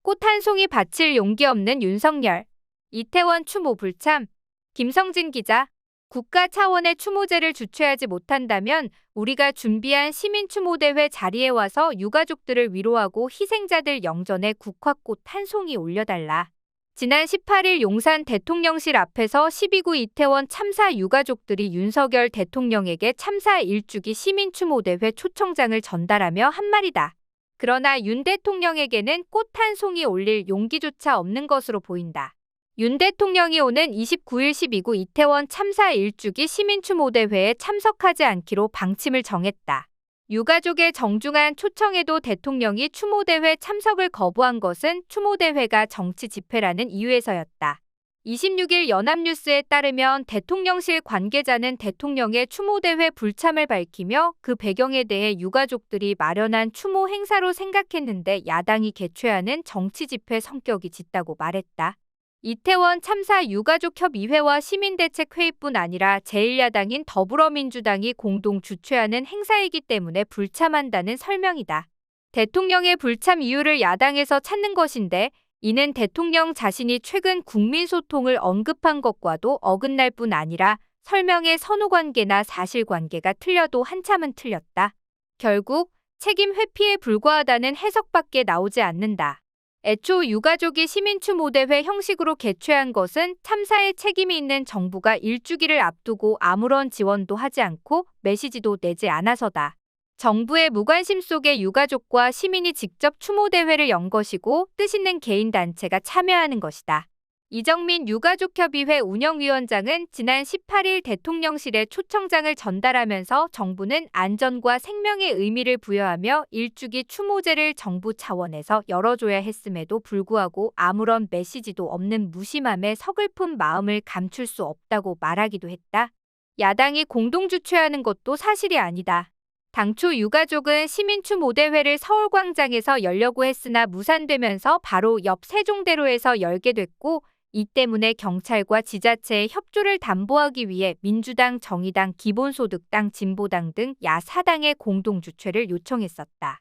꽃 한 송이 바칠 용기 없는 윤석열. 이태원 추모 불참. 김성진 기자. 국가 차원의 추모제를 주최하지 못한다면 우리가 준비한 시민추모대회 자리에 와서 유가족들을 위로하고 희생자들 영전에 국화꽃 한 송이 올려달라. 지난 18일 용산 대통령실 앞에서 12구 이태원 참사 유가족들이 윤석열 대통령에게 참사 1주기 시민추모대회 초청장을 전달하며 한 말이다. 그러나 윤 대통령에게는 꽃 한 송이 올릴 용기조차 없는 것으로 보인다. 윤 대통령이 오는 29일 12구 이태원 참사 1주기 시민추모대회에 참석하지 않기로 방침을 정했다. 유가족의 정중한 초청에도 대통령이 추모대회 참석을 거부한 것은 추모대회가 정치 집회라는 이유에서였다. 26일 연합뉴스에 따르면 대통령실 관계자는 대통령의 추모대회 불참을 밝히며 그 배경에 대해 유가족들이 마련한 추모 행사로 생각했는데 야당이 개최하는 정치 집회 성격이 짙다고 말했다. 이태원 참사 유가족협의회와 시민대책회의뿐 아니라 제1야당인 더불어민주당이 공동 주최하는 행사이기 때문에 불참한다는 설명이다. 대통령의 불참 이유를 야당에서 찾는 것인데 이는 대통령 자신이 최근 국민소통을 언급한 것과도 어긋날 뿐 아니라 설명의 선후관계나 사실관계가 틀려도 한참은 틀렸다. 결국 책임 회피에 불과하다는 해석밖에 나오지 않는다. 애초 유가족이 시민추모대회 형식으로 개최한 것은 참사에 책임이 있는 정부가 1주기를 앞두고 아무런 지원도 하지 않고 메시지도 내지 않아서다. 정부의 무관심 속에 유가족과 시민이 직접 추모대회를 연 것이고 뜻있는 개인단체가 참여하는 것이다. 이정민 유가족협의회 운영위원장은 지난 18일 대통령실에 초청장을 전달하면서 정부는 안전과 생명의 의미를 부여하며 1주기 추모제를 정부 차원에서 열어줘야 했음에도 불구하고 아무런 메시지도 없는 무심함에 서글픈 마음을 감출 수 없다고 말하기도 했다. 야당이 공동 주최하는 것도 사실이 아니다. 당초 유가족은 시민추모대회를 서울광장에서 열려고 했으나 무산되면서 바로 옆 세종대로에서 열게 됐고 이 때문에 경찰과 지자체의 협조를 담보하기 위해 민주당, 정의당, 기본소득당, 진보당 등 야4당의 공동 주최를 요청했었다.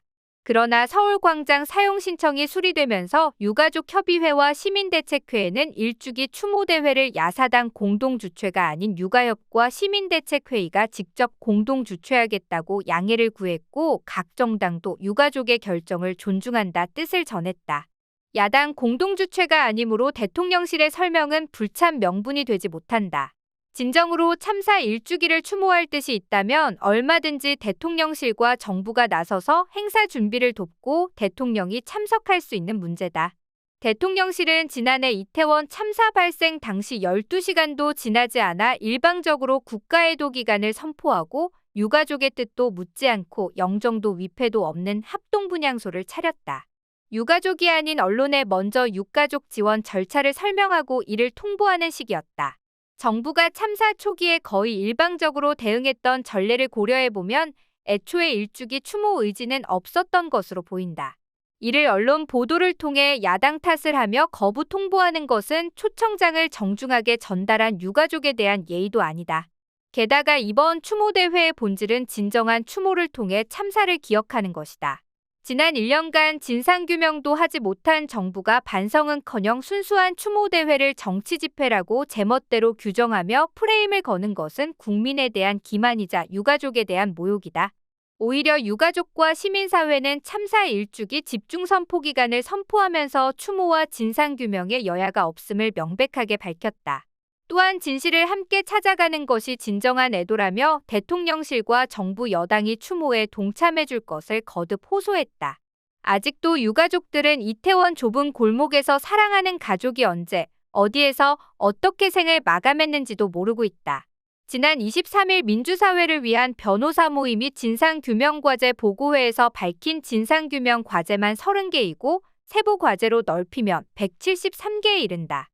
그러나 서울광장 사용 신청이 수리되면서 유가족협의회와 시민대책회의는 1주기 추모대회를 야4당 공동 주최가 아닌 유가협과 시민대책회의가 직접 공동 주최하겠다고 양해를 구했고 각 정당도 유가족의 결정을 존중한다 뜻을 전했다. 야당 공동 주최가 아니므로 대통령실의 설명은 불참 명분이 되지 못한다. 진정으로 참사 1주기를 추모할 뜻이 있다면 얼마든지 대통령실과 정부가 나서서 행사 준비를 돕고 대통령이 참석할 수 있는 문제다. 대통령실은 지난해 이태원 참사 발생 당시 12시간도 지나지 않아 일방적으로 국가애도 기간을 선포하고 유가족의 뜻도 묻지 않고 영정도 위패도 없는 합동분향소를 차렸다. 유가족이 아닌 언론에 먼저 유가족 지원 절차를 설명하고 이를 통보하는 시기였다. 정부가 참사 초기에 거의 일방적으로 대응했던 전례를 고려해보면 애초에 1주기 추모 의지는 없었던 것으로 보인다. 이를 언론 보도를 통해 야당 탓을 하며 거부 통보하는 것은 초청장을 정중하게 전달한 유가족에 대한 예의도 아니다. 게다가 이번 추모대회의 본질은 진정한 추모를 통해 참사를 기억하는 것이다. 지난 1년간 진상규명도 하지 못한 정부가 반성은커녕 순수한 추모대회를 정치집회라고 제멋대로 규정하며 프레임을 거는 것은 국민에 대한 기만이자 유가족에 대한 모욕이다. 오히려 유가족과 시민사회는 참사 1주기 집중선포기간을 선포하면서 추모와 진상규명에 여야가 없음을 명백하게 밝혔다. 또한 진실을 함께 찾아가는 것이 진정한 애도라며 대통령실과 정부 여당이 추모에 동참해줄 것을 거듭 호소했다. 아직도 유가족들은 이태원 좁은 골목에서 사랑하는 가족이 언제, 어디에서, 어떻게 생을 마감했는지도 모르고 있다. 지난 23일 민주사회를 위한 변호사 모임 및 진상규명과제 보고회에서 밝힌 진상규명 과제만 30개이고 세부 과제로 넓히면 173개에 이른다.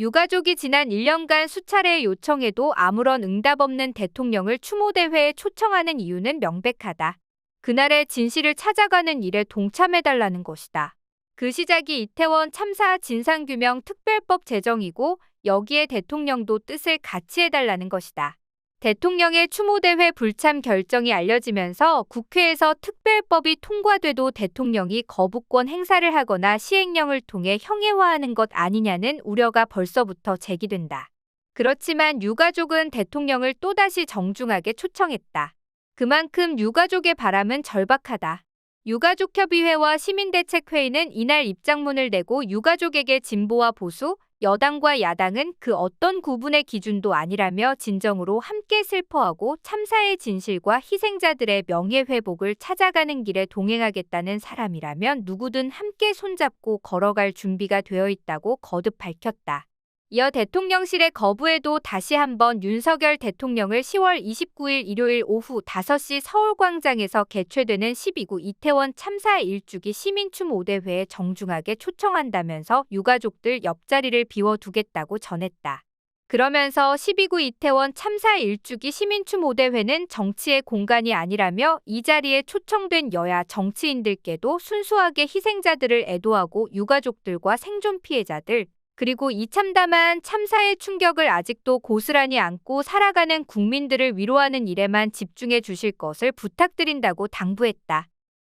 유가족이 지난 1년간 수차례 요청해도 아무런 응답 없는 대통령을 추모대회에 초청하는 이유는 명백하다. 그날의 진실을 찾아가는 일에 동참해달라는 것이다. 그 시작이 이태원 참사 진상규명 특별법 제정이고 여기에 대통령도 뜻을 같이 해달라는 것이다. 대통령의 추모대회 불참 결정이 알려지면서 국회에서 특별법이 통과돼도 대통령이 거부권 행사를 하거나 시행령을 통해 형해화하는 것 아니냐는 우려가 벌써부터 제기된다. 그렇지만 유가족은 대통령을 또다시 정중하게 초청했다. 그만큼 유가족의 바람은 절박하다. 유가족협의회와 시민대책회의는 이날 입장문을 내고 유가족에게 진보와 보수, 여당과 야당은 그 어떤 구분의 기준도 아니라며 진정으로 함께 슬퍼하고 참사의 진실과 희생자들의 명예회복을 찾아가는 길에 동행하겠다는 사람이라면 누구든 함께 손잡고 걸어갈 준비가 되어 있다고 거듭 밝혔다. 이어 대통령실의 거부에도 다시 한번 윤석열 대통령을 10월 29일 일요일 오후 5시 서울광장에서 개최되는 12구 이태원 참사 1주기 시민추모대회에 정중하게 초청한다면서 유가족들 옆자리를 비워두겠다고 전했다. 그러면서 12구 이태원 참사 1주기 시민추모대회는 정치의 공간이 아니라며 이 자리에 초청된 여야 정치인들께도 순수하게 희생자들을 애도하고 유가족들과 생존 피해자들, 그리고 이 참담한 참사의 충격을 아직도 고스란히 안고 살아가는 국민들을 위로하는 일에만 집중해 주실 것을 부탁드린다고 당부했다.